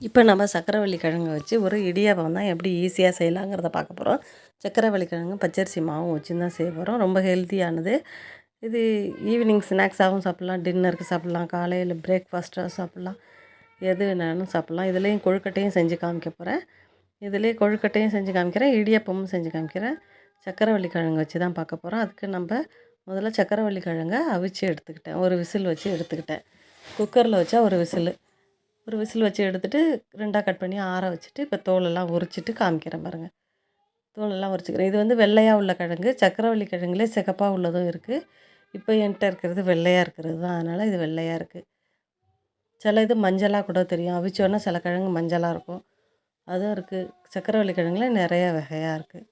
இப்போ நம்ம சக்கரவள்ளி கிழங்கு வச்சு ஒரு இடியாப்பம் தான் எப்படி ஈஸியாக செய்யலாங்கிறத பார்க்க போகிறோம். சக்கரவள்ளி கிழங்கு பச்சரிசி மாவும் வச்சு தான் செய்ய போகிறோம். ரொம்ப ஹெல்த்தியானது. இது ஈவினிங் ஸ்நாக்ஸாகவும் சாப்பிட்லாம், டின்னருக்கு சாப்பிட்லாம், காலையில் பிரேக்ஃபாஸ்ட்டாக சாப்பிட்லாம், எது வேணாலும் சாப்பிட்லாம். இதுலேயும் கொழுக்கட்டையும் செஞ்சு காமிக்க போகிறேன். இதுலேயே கொழுக்கட்டையும் செஞ்சு காமிக்கிறேன், இடியாப்பமும் செஞ்சு காமிக்கிறேன். சக்கரவள்ளி கிழங்கு வச்சு தான் பார்க்க போகிறோம். அதுக்கு நம்ம முதல்ல சக்கரவள்ளி கிழங்கை அவிச்சு எடுத்துக்கிட்டேன். ஒரு விசில் வச்சு எடுத்துக்கிட்டேன். குக்கரில் வச்சா ஒரு விசில் வச்சு எடுத்துகிட்டு 2ஆக கட் பண்ணி ஆற வச்சுட்டு, இப்போ தோலெல்லாம் உரிச்சிட்டு காமிக்கிறேன் பாருங்கள். தோலெல்லாம் உரிச்சிக்கிறேன். இது வந்து வெள்ளையாக உள்ள கிழங்கு. சக்கரவள்ளி கிழங்குலே சிகப்பாக உள்ளதும் இருக்குது. இப்போ என்கிட்ட இருக்கிறது வெள்ளையாக இருக்கிறது தான், அதனால் இது வெள்ளையாக இருக்குது. சில இது மஞ்சளாக கூட தெரியும். அவிச்சோன்னா சில கிழங்கு மஞ்சளாக இருக்கும், அதுவும் இருக்குது. சக்கரவள்ளி கிழங்குல நிறைய வகையாக இருக்குது.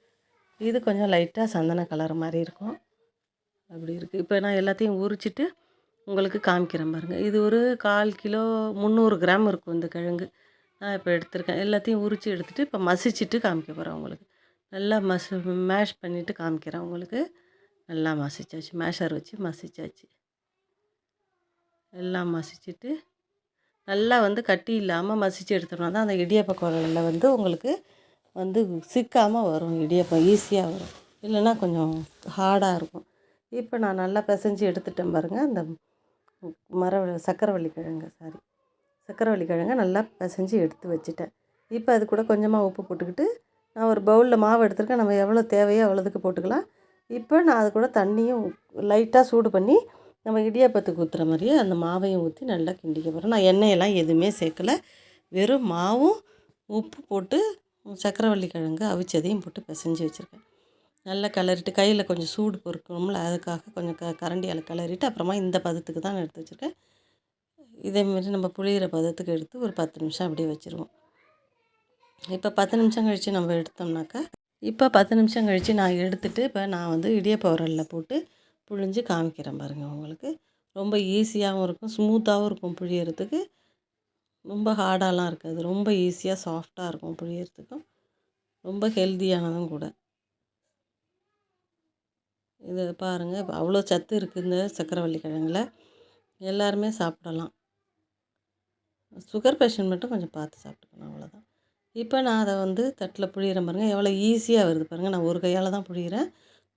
இது கொஞ்சம் லைட்டாக சந்தன கலர் மாதிரி இருக்கும், அப்படி இருக்குது. இப்போ நான் எல்லாத்தையும் உரிச்சிட்டு உங்களுக்கு காமிக்கிறேன் பாருங்கள். இது ஒரு 1/4 கிலோ 300 கிராம் இருக்கும் இந்த கிழங்கு. நான் இப்போ எடுத்திருக்கேன். எல்லாத்தையும் உரித்து எடுத்துகிட்டு இப்போ மசிச்சுட்டு காமிக்க போகிறேன் உங்களுக்கு. நல்லா மேஷ் பண்ணிவிட்டு காமிக்கிறேன் உங்களுக்கு. நல்லா மசிச்சாச்சு, மேஷர் வச்சு மசிச்சாச்சு. எல்லாம் மசிச்சுட்டு நல்லா வந்து கட்டி இல்லாமல் மசித்து எடுத்தோம்னா தான் அந்த இடியாப்ப குழலில் வந்து உங்களுக்கு வந்து சிக்காமல் வரும். இடியாப்பம் ஈஸியாக வரும், இல்லைன்னா கொஞ்சம் ஹார்டாக இருக்கும். இப்போ நான் நல்லா பிசைஞ்சு எடுத்துட்டேன் பாருங்கள். அந்த சக்கரவள்ளி கிழங்க நல்லா பிசைஞ்சு எடுத்து வச்சுட்டேன். இப்போ அது கூட கொஞ்சமாக உப்பு போட்டுக்கிட்டு, நான் ஒரு பவுலில் மாவு எடுத்துருக்கேன். நம்ம எவ்வளோ தேவையோ அவ்வளோதுக்கு போட்டுக்கலாம். இப்போ நான் அது கூட தண்ணியும் லைட்டாக சூடு பண்ணி நம்ம இடியாப்பத்துக்கு ஊற்றுற மாதிரியே அந்த மாவையும் ஊற்றி நல்லா கிண்டிக்க போகிறேன். நான் எண்ணெயெல்லாம் எதுவுமே சேர்க்கலை, வெறும் மாவும் உப்பு போட்டு சக்கரவள்ளி கிழங்கு அவிச்சதையும் போட்டு பிசைஞ்சு வச்சுருக்கேன். நல்லா கிளறிட்டு, கையில் கொஞ்சம் சூடு பொறுக்கணும்ல, அதுக்காக கொஞ்சம் கரண்டியால் கிளறிட்டு அப்புறமா இந்த பதத்துக்கு தான் நான் எடுத்து வச்சுருக்கேன். இதேமாரி நம்ம புளியிற பதத்துக்கு எடுத்து ஒரு 10 நிமிஷம் அப்படியே வச்சுருவோம். இப்போ 10 நிமிஷம் கழித்து நம்ம எடுத்தோம்னாக்கா, இப்போ 10 நிமிஷம் கழித்து நான் எடுத்துகிட்டு இப்போ நான் வந்து இடியாப்ப உரலில் போட்டு புழிஞ்சு காமிக்கிறேன் பாருங்கள் உங்களுக்கு. ரொம்ப ஈஸியாகவும் இருக்கும், ஸ்மூத்தாகவும் இருக்கும் புழியறதுக்கு. ரொம்ப ஹார்டாலாம் இருக்காது, ரொம்ப ஈஸியாக சாஃப்டாக இருக்கும் புழியறதுக்கும். ரொம்ப ஹெல்த்தியானதும் கூட. இது பாருங்கள், இப்போ அவ்வளோ சத்து இருக்குது இந்த சக்கரவள்ளி கிழங்குல. எல்லாருமே சாப்பிடலாம். சுகர் பேஷண்ட் மட்டும் கொஞ்சம் பார்த்து சாப்பிட்டுக்கணும், அவ்வளோதான். இப்போ நான் அதை வந்து தட்டில் புழியிறேன் பாருங்கள், எவ்வளோ ஈஸியாக வருது பாருங்கள். நான் ஒரு கையால் தான் புழியிறேன்,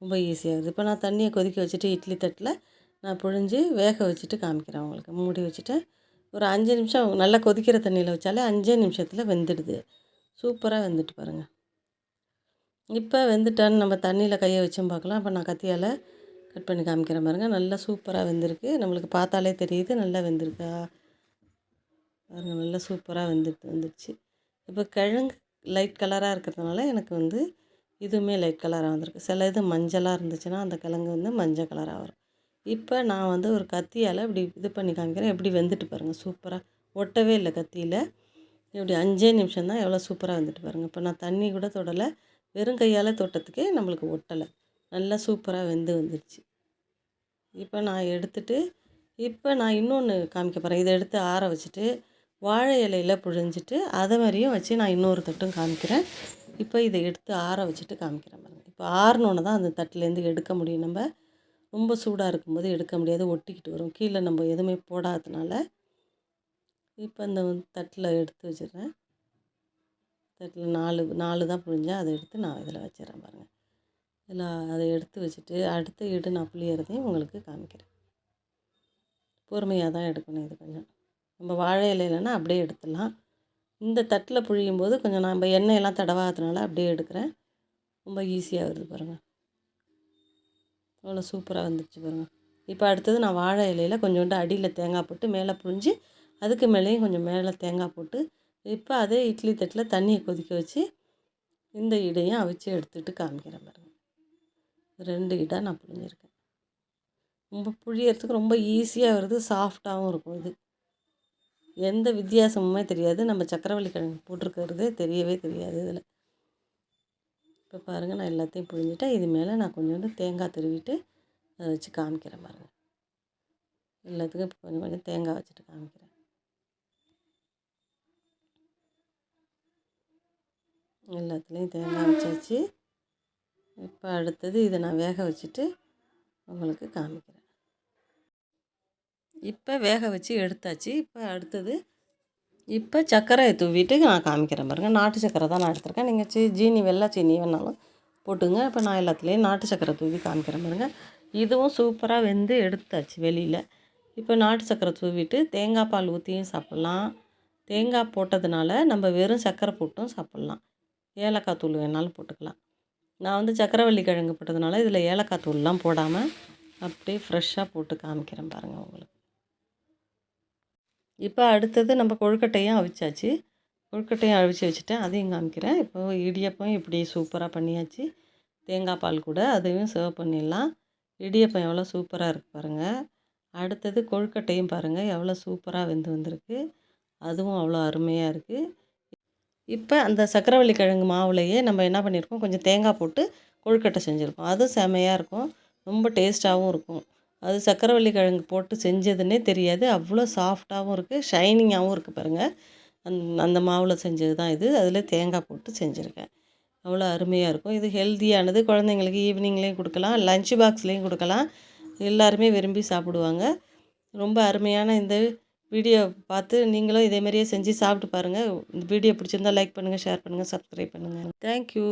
ரொம்ப ஈஸியாக வருது. இப்போ நான் தண்ணியை கொதிக்க வச்சுட்டு இட்லி தட்டில் நான் புழிஞ்சு வேக வச்சுட்டு காமிக்கிறேன் உங்களுக்கு. மூடி வச்சுட்டு ஒரு 5 நிமிஷம் நல்லா கொதிக்கிற தண்ணியில் வச்சாலே 5 நிமிஷத்தில் வெந்துடுது. சூப்பராக வெந்துட்டு பாருங்கள். இப்போ வெந்துட்டான்னு நம்ம தண்ணியில் கையை வச்சும் பார்க்கலாம். இப்போ நான் கத்தியால் கட் பண்ணி காமிக்கிறேன் பாருங்கள். நல்லா சூப்பராக வெந்திருக்கு, நம்மளுக்கு பார்த்தாலே தெரியுது நல்லா வெந்திருக்கா பாருங்கள். நல்லா சூப்பராக வந்துடுச்சு. இப்போ கிழங்கு லைட் கலராக இருக்கிறதுனால எனக்கு வந்து இதுவுமே லைட் கலராக வந்திருக்கு. சில இது மஞ்சளாக இருந்துச்சுன்னா அந்த கிழங்கு வந்து மஞ்சள் கலராக வரும். இப்போ நான் வந்து ஒரு கத்தியால் இப்படி இது பண்ணி காமிக்கிறேன், எப்படி வெந்துட்டு பாருங்கள். சூப்பராக ஒட்டவே இல்லை கத்தியில். இப்படி 5 நிமிஷம் தான், எவ்வளோ சூப்பராக வந்துட்டு பாருங்கள். இப்போ நான் தண்ணி கூட தொடலை, வெறும் கையால் தொட்டத்துக்கே நம்மளுக்கு ஒட்டலை, நல்லா சூப்பராக வந்துடுச்சு. இப்போ நான் எடுத்துகிட்டு இப்போ நான் இன்னொன்று காமிக்க போகிறேன். இதை எடுத்து ஆற வச்சுட்டு வாழை இலையில் புழிஞ்சிட்டு அதை மாதிரியும் வச்சு நான் இன்னொரு தட்டும் காமிக்கிறேன். இப்போ இதை எடுத்து ஆற வச்சுட்டு காமிக்கிறேன் பாருங்கள். இப்போ ஆறினோன்னு தான் அந்த தட்டிலேருந்து எடுக்க முடியும். நம்ம ரொம்ப சூடாக இருக்கும்போது எடுக்க முடியாது, ஒட்டிக்கிட்டு வரும் கீழே நம்ம எதுவுமே போடாததுனால. இப்போ இந்த தட்டில் எடுத்து வச்சிடுறேன். தட்டில் 4 தான் புழிஞ்சேன், அதை எடுத்து நான் இதில் வச்சிடறேன் பாருங்கள். இதில் அதை எடுத்து வச்சுட்டு அடுத்த ஈடு நான் புளியறதையும் உங்களுக்கு காமிக்கிறேன். பொறுமையாக தான் எடுக்கணும் இது கொஞ்சம். நம்ம வாழை இலையிலனா அப்படியே எடுத்துடலாம். இந்த தட்டில் புழியும் போது கொஞ்சம் நம்ம எண்ணெயெல்லாம் தடவாததுனால அப்படியே எடுக்கிறேன். ரொம்ப ஈஸியாக வருது பாருங்கள். அவ்வளோ சூப்பராக வந்துடுச்சு பாருங்கள். இப்போ அடுத்தது நான் வாழை இலையில் கொஞ்சோண்டு அடியில் தேங்காய் போட்டு மேலே புழிஞ்சு அதுக்கு மேலேயும் கொஞ்சம் மேலே தேங்காய் போட்டு இப்போ அதே இட்லி தட்டில் தண்ணியை கொதிக்க வச்சு இந்த இடையும் அவிச்சு எடுத்துகிட்டு காமிக்கிறேன் பாருங்கள். 2 இடாக நான் புழிஞ்சிருக்கேன். ரொம்ப புழியறதுக்கு ரொம்ப ஈஸியாக வருது, சாஃப்டாகவும் இருக்கும். இது எந்த வித்தியாசமுமே தெரியாது, நம்ம சக்கரவள்ளி கிழங்கு போட்டிருக்கிறதே தெரியவே தெரியாது இதில். இப்போ பாருங்கள், நான் எல்லாத்தையும் புழிஞ்சிட்டேன். இது மேலே நான் கொஞ்சோண்டு தேங்காய் துருவிட்டு அதை வச்சு காமிக்கிறேன் பாருங்கள். எல்லாத்துக்கும் இப்போ கொஞ்சம் கொஞ்சம் தேங்காய் வச்சுட்டு காமிக்கிறேன். எல்லாத்துலேயும் தேங்காய் வச்சாச்சு. இப்போ அடுத்தது இதை நான் வேக வச்சுட்டு உங்களுக்கு காமிக்கிறேன். இப்போ வேக வச்சு எடுத்தாச்சு. இப்போ அடுத்தது இப்போ சர்க்கரைய தூவிட்டு நான் காமிக்கிறேன் பாருங்கள். நாட்டு சர்க்கரை தான் நான் எடுத்திருக்கேன். நீங்கள் ஜீனி வெள்ளை சீனி வேணாலும் போட்டுங்க. இப்போ நான் எல்லாத்துலேயும் நாட்டு சர்க்கரை தூவி காமிக்கிறேன் பாருங்கள். இதுவும் சூப்பராக வெந்து எடுத்தாச்சு வெளியில். இப்போ நாட்டு சர்க்கரை தூவிட்டு தேங்காய் பால் ஊற்றியும் சாப்பிட்லாம். தேங்காய் போட்டதுனால நம்ம வெறும் சர்க்கரை போட்டும் சாப்பிட்லாம். ஏலக்காய் தூள் வேணாலும் போட்டுக்கலாம். நான் வந்து சக்கரவள்ளி கிழங்கு போட்டதுனால இதில் ஏலக்காய் தூள்லாம் போடாமல் அப்படியே ஃப்ரெஷ்ஷாக போட்டு காமிக்கிறேன் பாருங்கள் உங்களுக்கு. இப்போ அடுத்தது நம்ம கொழுக்கட்டையும் அவிச்சாச்சு. கொழுக்கட்டையும் அவிச்சு வச்சுட்டேன், அதையும் காமிக்கிறேன். இப்போ இடியப்பம் இப்படி சூப்பராக பண்ணியாச்சு. தேங்காய் பால் கூட அதையும் சர்வ் பண்ணிடலாம். இடியப்பம் எவ்வளோ சூப்பராக இருக்குது பாருங்கள். அடுத்தது கொழுக்கட்டையும் பாருங்கள் எவ்வளோ சூப்பராக வெந்து வந்திருக்கு. அதுவும் அவ்வளோ அருமையாக இருக்குது. இப்போ அந்த சக்கரவள்ளி கிழங்கு மாவுலையே நம்ம என்ன பண்ணியிருக்கோம், கொஞ்சம் தேங்காய் போட்டு கொழுக்கட்டை செஞ்சுருக்கோம். அதுவும் செமையாக இருக்கும், ரொம்ப டேஸ்ட்டாகவும் இருக்கும். அது சக்கரவள்ளி கிழங்கு போட்டு செஞ்சதுன்னே தெரியாது, அவ்வளோ சாஃப்டாகவும் இருக்குது, ஷைனிங்காகவும் இருக்குது பாருங்கள். அந்த மாவில் செஞ்சது தான் இது. அதில் தேங்காய் போட்டு செஞ்சுருக்கேன். அவ்வளோ அருமையாக இருக்கும். இது ஹெல்த்தியானது, குழந்தைங்களுக்கு ஈவினிங்லேயும் கொடுக்கலாம், லஞ்ச் பாக்ஸ்லேயும் கொடுக்கலாம். எல்லாருமே விரும்பி சாப்பிடுவாங்க. ரொம்ப அருமையான இந்த வீடியோ பார்த்து நீங்களும் இதேமாரியே செஞ்சு சாப்பிட்டு பாருங்கள். இந்த வீடியோ பிடிச்சிருந்தால் லைக் பண்ணுங்கள், ஷேர் பண்ணுங்கள், சப்ஸ்கிரைப் பண்ணுங்கள். தேங்க்யூ.